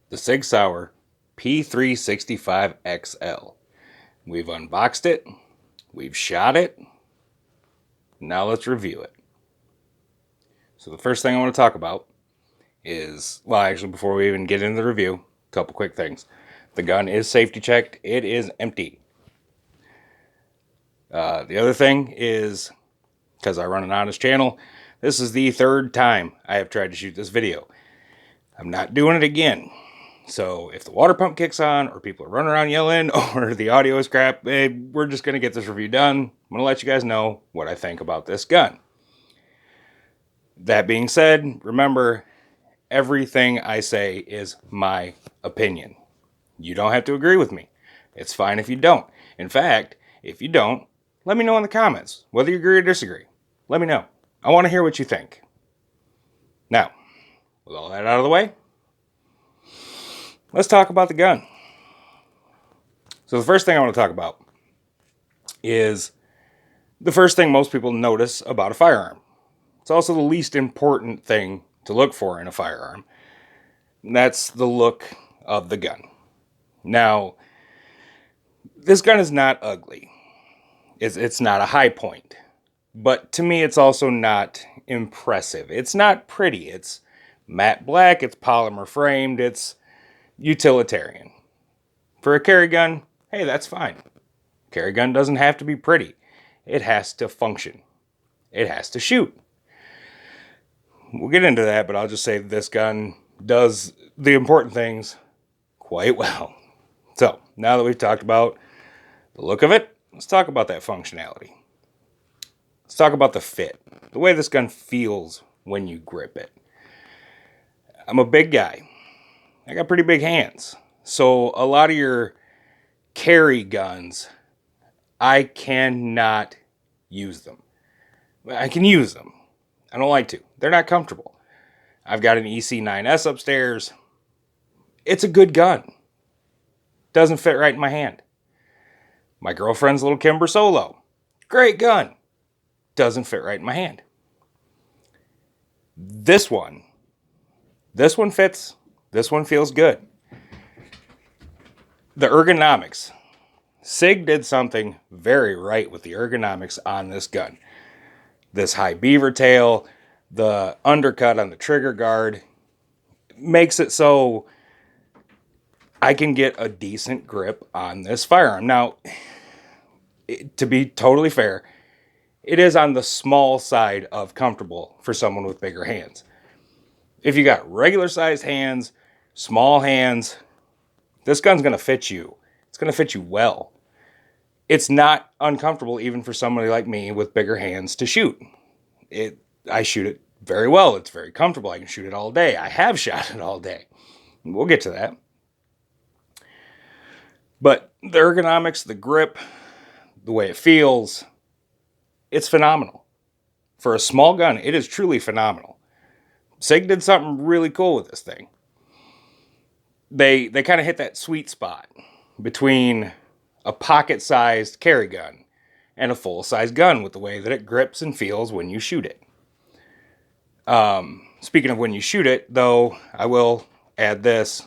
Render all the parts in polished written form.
the Sig Sauer P365 XL. We've unboxed it, we've shot it, now let's review it. So the first thing I want to talk about is, well, actually before we even get into the review, a couple quick things. The gun is safety checked, it is empty. The other thing is, because I run an honest channel, this is the third time I have tried to shoot this video. I'm not doing it again. So if the water pump kicks on, or people are running around yelling, or the audio is crap, we're just going to get this review done. I'm going to let you guys know what I think about this gun. That being said, remember, everything I say is my opinion. You don't have to agree with me. It's fine if you don't. In fact, if you don't, let me know in the comments, whether you agree or disagree. Let me know. I want to hear what you think. Now, with all that out of the way, let's talk about the gun. So the first thing I want to talk about is the first thing most people notice about a firearm. It's also the least important thing to look for in a firearm. And that's the look of the gun. Now, this gun is not ugly. It's not a high point. But to me, it's also not impressive. It's not pretty. It's matte black. It's polymer framed. It's utilitarian. For a carry gun, hey, that's fine. Carry gun doesn't have to be pretty. It has to function. It has to shoot. We'll get into that, but I'll just say this gun does the important things quite well. So, now that we've talked about the look of it, let's talk about that functionality. Let's talk about the fit. The way this gun feels when you grip it. I'm a big guy. I got pretty big hands. So a lot of your carry guns, I cannot use them. I can use them. I don't like to. They're not comfortable. I've got an EC9S upstairs. It's a good gun. Doesn't fit right in my hand. My girlfriend's little Kimber Solo. Great gun. Doesn't fit right in my hand. This one fits. This one feels good. The ergonomics. Sig did something very right with the ergonomics on this gun. This high beaver tail, the undercut on the trigger guard, makes it so I can get a decent grip on this firearm. Now, to be totally fair, it is on the small side of comfortable for someone with bigger hands. If you got regular sized hands, small hands, this gun's going to fit you. It's going to fit you well. It's not uncomfortable even for somebody like me with bigger hands to shoot. I shoot it very well. It's very comfortable. I can shoot it all day. I have shot it all day. We'll get to that. But the ergonomics, the grip, the way it feels, it's phenomenal. For a small gun, it is truly phenomenal. Sig did something really cool with this thing. They kind of hit that sweet spot between a pocket-sized carry gun and a full-size gun with the way that it grips and feels when you shoot it. Speaking of when you shoot it, though, I will add this.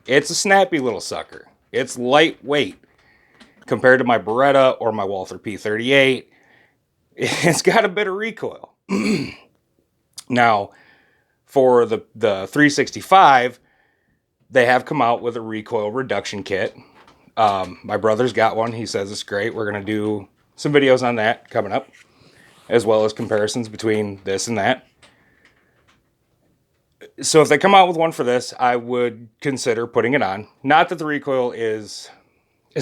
It's a snappy little sucker. It's lightweight compared to my Beretta or my Walther P38. It's got a bit of recoil. Now, for the 365, they have come out with a recoil reduction kit. My brother's got one. He says it's great. We're going to do some videos on that coming up, as well as comparisons between this and that. So if they come out with one for this, I would consider putting it on. Not that the recoil is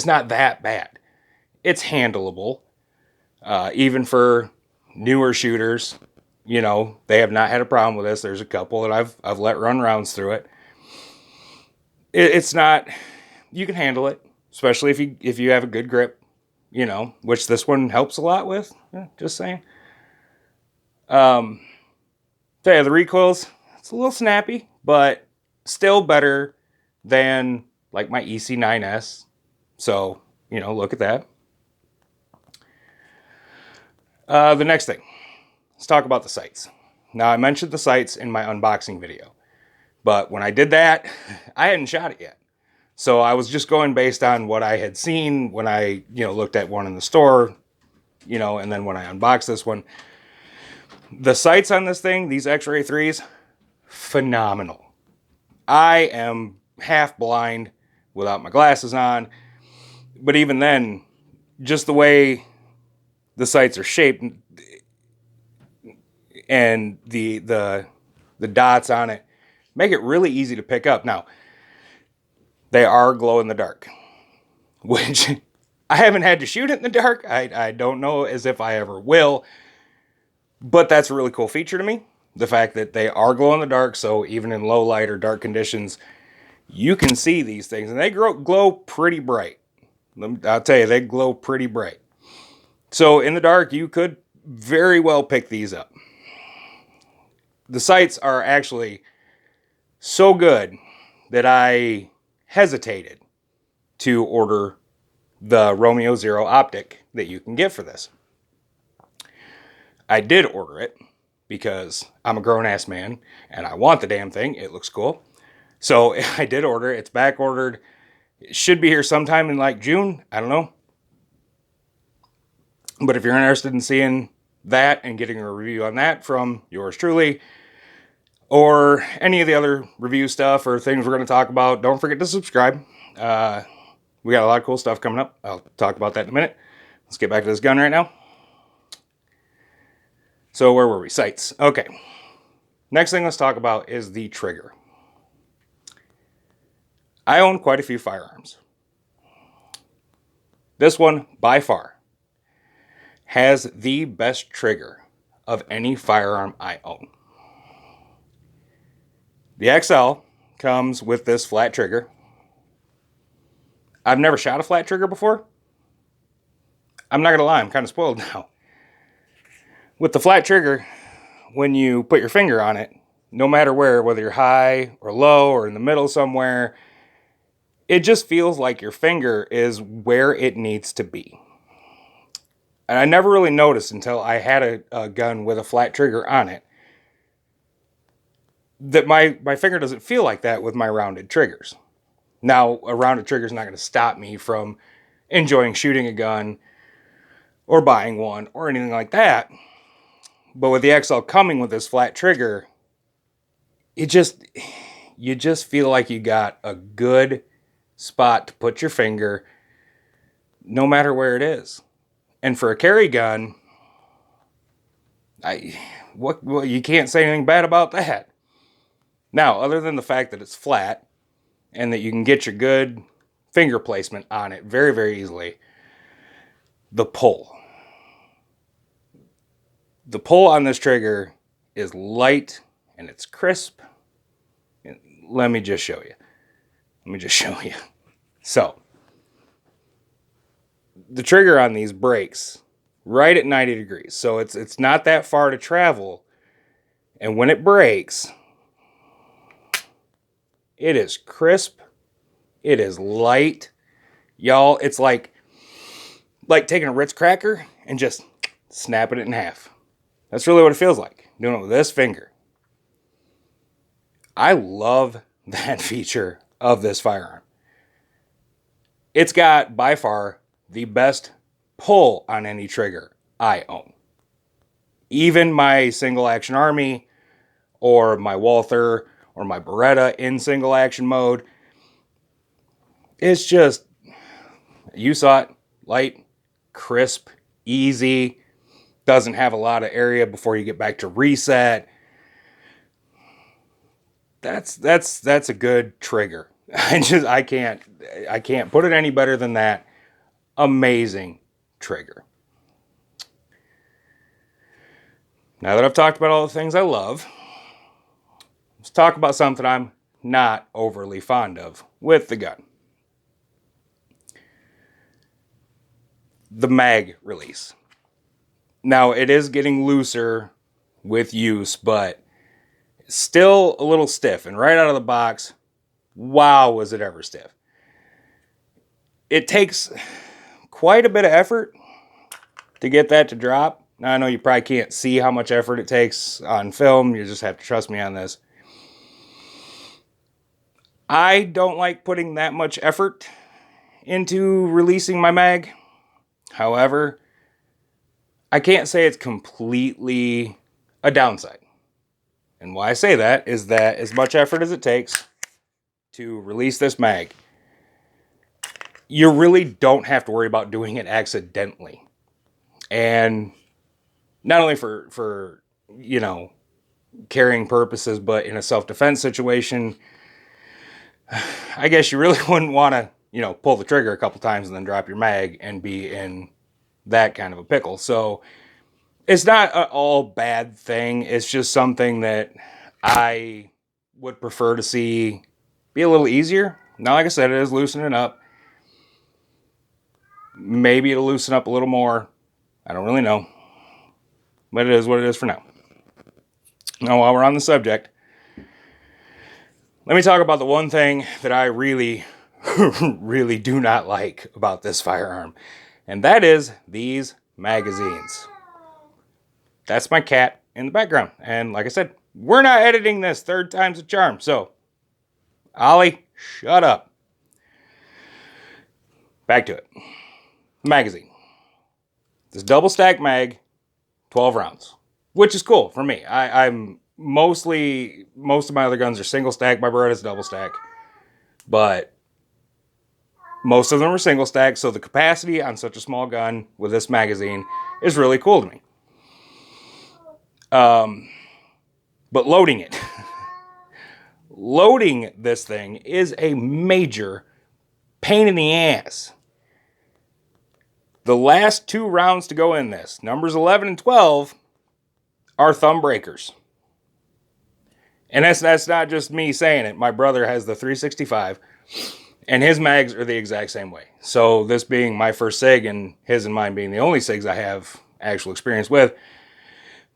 not that bad. It's handleable. Even for newer shooters, you know, they have not had a problem with this. There's a couple that I've let run rounds through it. It's not, you can handle it, especially if you have a good grip, you know, which this one helps a lot with. Just saying. So yeah, the recoils, it's a little snappy, but still better than like my EC9S. So, you know, look at that. The next thing, let's talk about the sights. Now, I mentioned the sights in my unboxing video. But when I did that, I hadn't shot it yet. So I was just going based on what I had seen when I, looked at one in the store, and then when I unboxed this one. The sights on this thing, these X-Ray 3s, phenomenal. I am half blind without my glasses on. But even then, just the way the sights are shaped and the dots on it make it really easy to pick up. Now, they are glow in the dark, which I haven't had to shoot it in the dark. I don't know as if I ever will, but that's a really cool feature to me. The fact that they are glow in the dark, so even in low light or dark conditions, you can see these things, and they glow pretty bright. I'll tell you, they glow pretty bright. So in the dark, you could very well pick these up. The sights are actually so good that I hesitated to order the Romeo Zero optic that you can get for this. I did order it because I'm a grown-ass man and I want the damn thing. It looks cool. So I did order it. It's back ordered. It should be here sometime in like June. I don't know. But if you're interested in seeing that and getting a review on that from yours truly, or any of the other review stuff or things we're going to talk about, don't forget to subscribe. We got a lot of cool stuff coming up. I'll talk about that in a minute. Let's get back to this gun right now. So where were we? Sights. Okay. Next thing let's talk about is the trigger. I own quite a few firearms. This one, by far, has the best trigger of any firearm I own. The XL comes with this flat trigger. I've never shot a flat trigger before. I'm not going to lie, I'm kind of spoiled now. With the flat trigger, when you put your finger on it, no matter where, whether you're high or low or in the middle somewhere, it just feels like your finger is where it needs to be. And I never really noticed until I had a gun with a flat trigger on it that my finger doesn't feel like that with my rounded triggers. Now, a rounded trigger is not going to stop me from enjoying shooting a gun or buying one or anything like that. But with the XL coming with this flat trigger, you just feel like you got a good spot to put your finger no matter where it is. And for a carry gun, you can't say anything bad about that. Now, other than the fact that it's flat and that you can get your good finger placement on it very, very easily, the pull. The pull on this trigger is light and it's crisp. Let me just show you. So, the trigger on these breaks right at 90 degrees. So it's not that far to travel. And when it breaks, it is crisp. It is light. Y'all, it's like taking a Ritz cracker and just snapping it in half. That's really what it feels like, doing it with this finger. I love that feature of this firearm. It's got, by far, the best pull on any trigger I own. Even my single action army, or my Walther, or my Beretta in single action mode, it's just, you saw it, light, crisp, easy, doesn't have a lot of area before you get back to reset. That's a good trigger. I can't put it any better than that. Amazing trigger. Now that I've talked about all the things I love, let's talk about something I'm not overly fond of with the gun. The mag release. Now, it is getting looser with use, but still a little stiff. And right out of the box, wow, was it ever stiff. It takes quite a bit of effort to get that to drop. Now, I know you probably can't see how much effort it takes on film. You just have to trust me on this. I don't like putting that much effort into releasing my mag. However, I can't say it's completely a downside. And why I say that is that as much effort as it takes to release this mag, you really don't have to worry about doing it accidentally. And not only for carrying purposes, but in a self-defense situation, I guess you really wouldn't want to, pull the trigger a couple times and then drop your mag and be in that kind of a pickle. So it's not an all bad thing. It's just something that I would prefer to see be a little easier. Now, like I said, it is loosening up. Maybe it'll loosen up a little more. I don't really know. But it is what it is for now. Now, while we're on the subject, let me talk about the one thing that I really, really do not like about this firearm. And that is these magazines. That's my cat in the background. And like I said, we're not editing this. Third time's a charm. So, Ollie, shut up. Back to it. Magazine. This double stack mag, 12 rounds, which is cool for me. I'm most of my other guns are single stack. My Beretta's double stack, but most of them are single stack. So the capacity on such a small gun with this magazine is really cool to me. But loading it, loading this thing is a major pain in the ass. The last 2 rounds to go in this, numbers 11 and 12, are thumb breakers. And that's not just me saying it. My brother has the 365, and his mags are the exact same way. So this being my first SIG, and his and mine being the only SIGs I have actual experience with,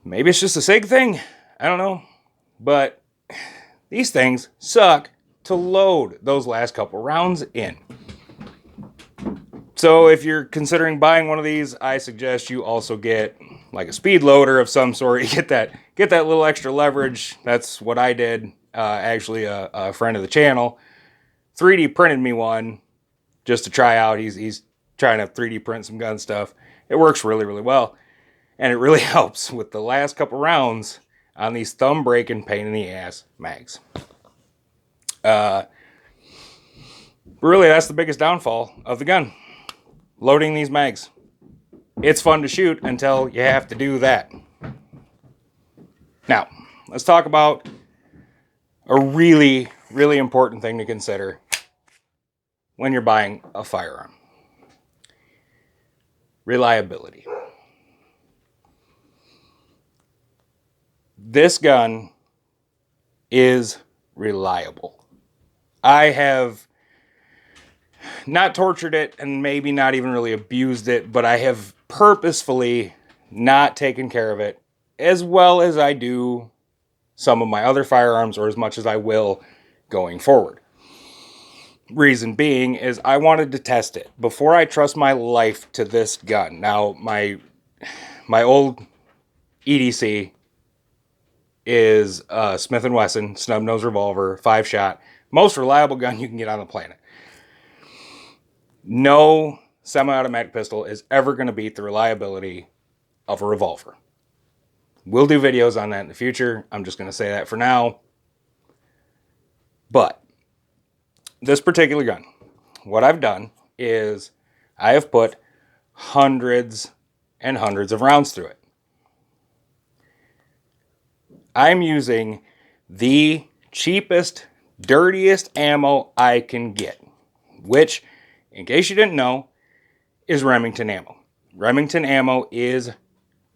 maybe it's just a SIG thing. I don't know. But these things suck to load those last couple rounds in. So if you're considering buying one of these, I suggest you also get like a speed loader of some sort. You get that little extra leverage. That's what I did. Actually, a friend of the channel 3D printed me one just to try out. He's trying to 3D print some gun stuff. It works really, really well. And it really helps with the last couple rounds on these thumb breaking pain in the ass mags. Really, that's the biggest downfall of the gun. Loading these mags. It's fun to shoot until you have to do that. Now, let's talk about a really, really important thing to consider when you're buying a firearm. Reliability. This gun is reliable. I have not tortured it and maybe not even really abused it, but I have purposefully not taken care of it as well as I do some of my other firearms, or as much as I will going forward. Reason being is I wanted to test it before I trust my life to this gun. Now, my old EDC is a Smith & Wesson snub nose revolver, 5-shot, most reliable gun you can get on the planet. No semi-automatic pistol is ever going to beat the reliability of a revolver. We'll do videos on that in the future. I'm just going to say that for now. But this particular gun, what I've done is I have put hundreds and hundreds of rounds through it. I'm using the cheapest, dirtiest ammo I can get, which, in case you didn't know, is Remington ammo. Remington ammo is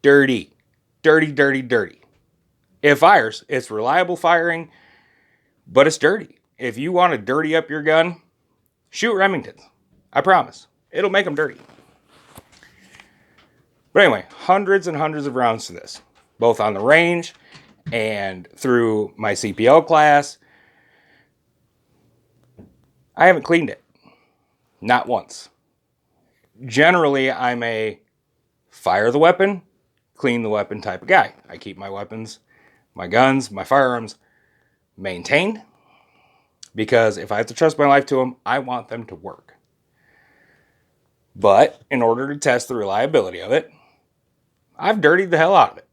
dirty. Dirty, dirty, dirty. It fires. It's reliable firing, but it's dirty. If you want to dirty up your gun, shoot Remingtons. I promise. It'll make them dirty. But anyway, hundreds and hundreds of rounds to this, both on the range and through my CPL class. I haven't cleaned it. Not once. Generally, I'm a fire the weapon, clean the weapon type of guy. I keep my weapons, my guns, my firearms maintained. because if I have to trust my life to them, I want them to work. But in order to test the reliability of it, I've dirtied the hell out of it.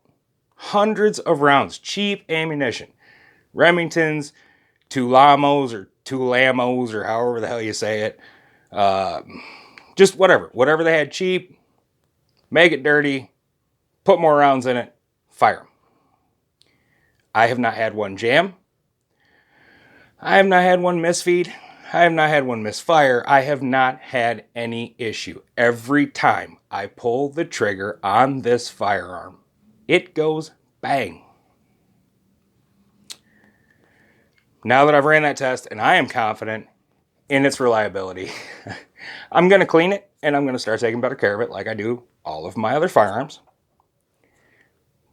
Hundreds of rounds, cheap ammunition. Remingtons, Tulamos or Tulamos or however the hell you say it. Just whatever they had cheap, make it dirty, put more rounds in it, fire them. I have not had one jam. I have not had one misfeed. I have not had one misfire. I have not had any issue. Every time I pull the trigger on this firearm, it goes bang. Now that I've ran that test and I am confident in its reliability, I'm going to clean it and I'm going to start taking better care of it like I do all of my other firearms.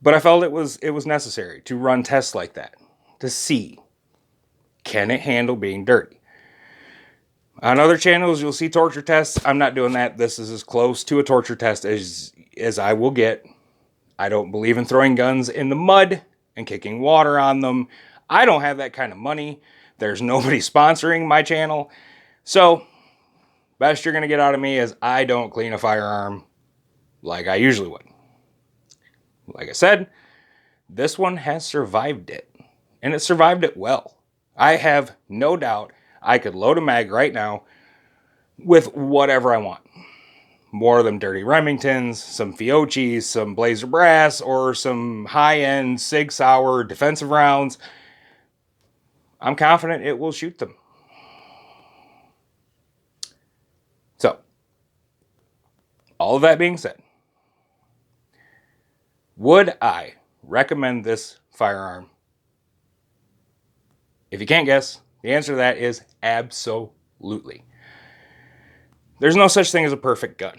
But I felt it was necessary to run tests like that to see, can it handle being dirty? On other channels, you'll see torture tests. I'm not doing that. This is as close to a torture test as I will get. I don't believe in throwing guns in the mud and kicking water on them. I don't have that kind of money. There's nobody sponsoring my channel. So, best you're going to get out of me is I don't clean a firearm like I usually would. Like I said, this one has survived it. And it survived it well. I have no doubt I could load a mag right now with whatever I want. More of them dirty Remingtons, some Fiocchis, some Blazer Brass, or some high-end Sig Sauer defensive rounds. I'm confident it will shoot them. So, all of that being said, would I recommend this firearm? If you can't guess, the answer to that is absolutely. There's no such thing as a perfect gun.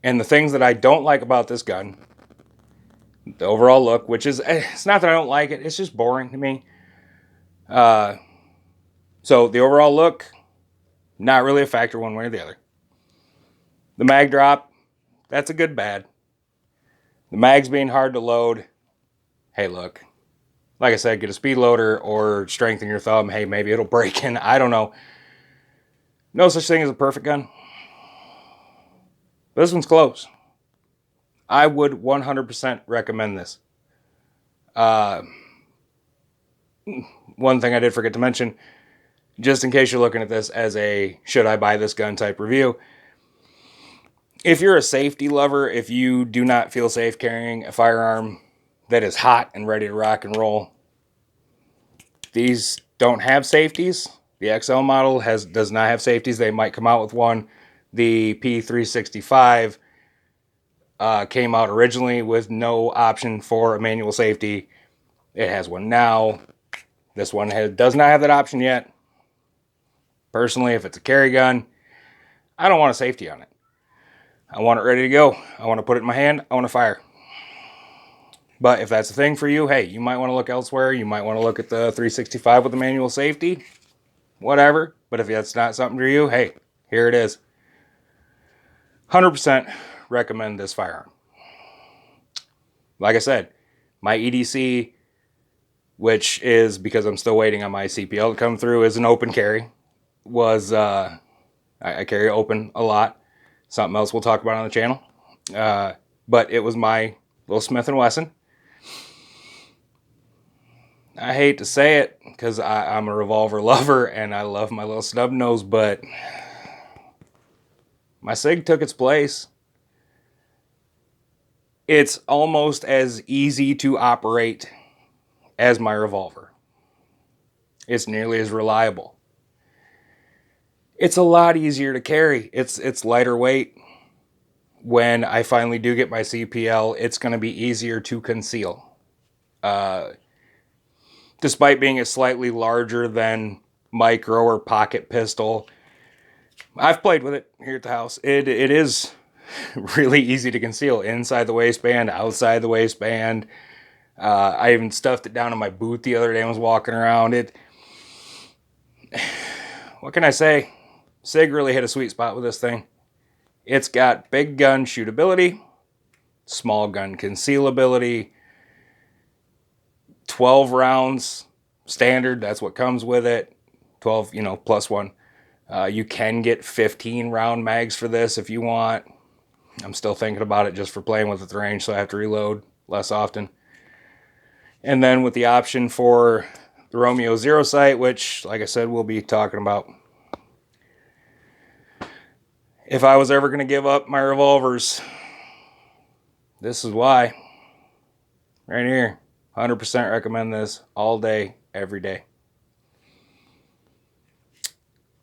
And the things that I don't like about this gun, the overall look, which is, it's not that I don't like it, it's just boring to me. So the overall look, not really a factor one way or the other. The mag drop, that's a good bad. The mags being hard to load, hey look, like I said, get a speed loader or strengthen your thumb. Hey, maybe it'll break in. I don't know. No such thing as a perfect gun. But this one's close. I would 100% recommend this. One thing I did forget to mention, just in case you're looking at this as a should I buy this gun type review, if you're a safety lover, if you do not feel safe carrying a firearm that is hot and ready to rock and roll, these don't have safeties. The XL model does not have safeties. They might come out with one. The P365 came out originally with no option for a manual safety. It has one now. This one does not have that option yet. Personally, if it's a carry gun, I don't want a safety on it. I want it ready to go. I want to put it in my hand. I want to fire. But if that's the thing for you, hey, you might want to look elsewhere. You might want to look at the 365 with the manual safety. Whatever. But if that's not something for you, hey, here it is. 100% recommend this firearm. Like I said, my EDC, which is because I'm still waiting on my CPL to come through, is an open carry. I carry open a lot. Something else we'll talk about on the channel. But it was my little Smith & Wesson. I hate to say it because I'm a revolver lover and I love my little snub nose, but my Sig took its place. It's almost as easy to operate as my revolver. It's nearly as reliable. It's a lot easier to carry. It's lighter weight. When I finally do get my CPL, it's going to be easier to conceal. Despite being a slightly larger than micro or pocket pistol, I've played with it here at the house. It is really easy to conceal inside the waistband, outside the waistband. I even stuffed it down in my boot the other day and was walking around it. What can I say? Sig really hit a sweet spot with this thing. It's got big gun shootability, small gun concealability, 12 rounds standard, that's what comes with it. 12, plus one. You can get 15 round mags for this if you want. I'm still thinking about it just for playing with the range, so I have to reload less often. And then with the option for the Romeo Zero Sight, which, like I said, we'll be talking about. If I was ever going to give up my revolvers, this is why. Right here. 100% recommend this all day, every day.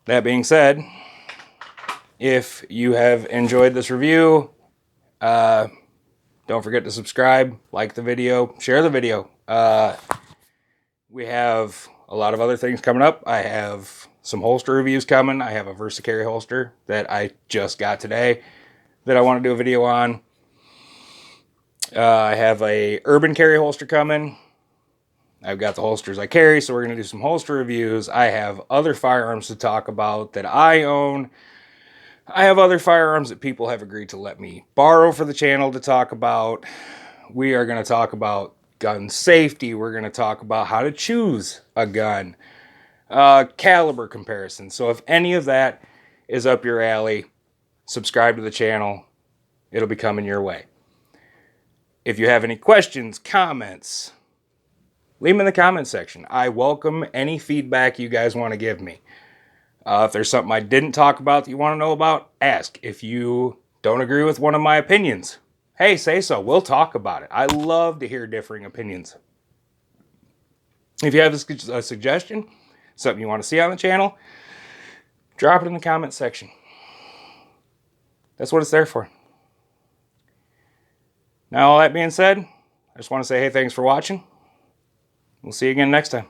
That being said, if you have enjoyed this review, don't forget to subscribe, like the video, share the video. We have a lot of other things coming up. I have some holster reviews coming. I have a VersaCarry holster that I just got today that I want to do a video on. I have a urban carry holster coming. I've got the holsters I carry, so we're going to do some holster reviews. I have other firearms to talk about that I own. I have other firearms that people have agreed to let me borrow for the channel to talk about. We are going to talk about gun safety. We're going to talk about how to choose a gun. Caliber comparison. So if any of that is up your alley, subscribe to the channel. It'll be coming your way. If you have any questions, comments, leave them in the comment section. I welcome any feedback you guys want to give me. If there's something I didn't talk about that you want to know about, ask. If you don't agree with one of my opinions, hey, say so. We'll talk about it. I love to hear differing opinions. If you have a suggestion, something you want to see on the channel, drop it in the comment section. That's what it's there for. Now, all that being said, I just want to say, hey, thanks for watching. We'll see you again next time.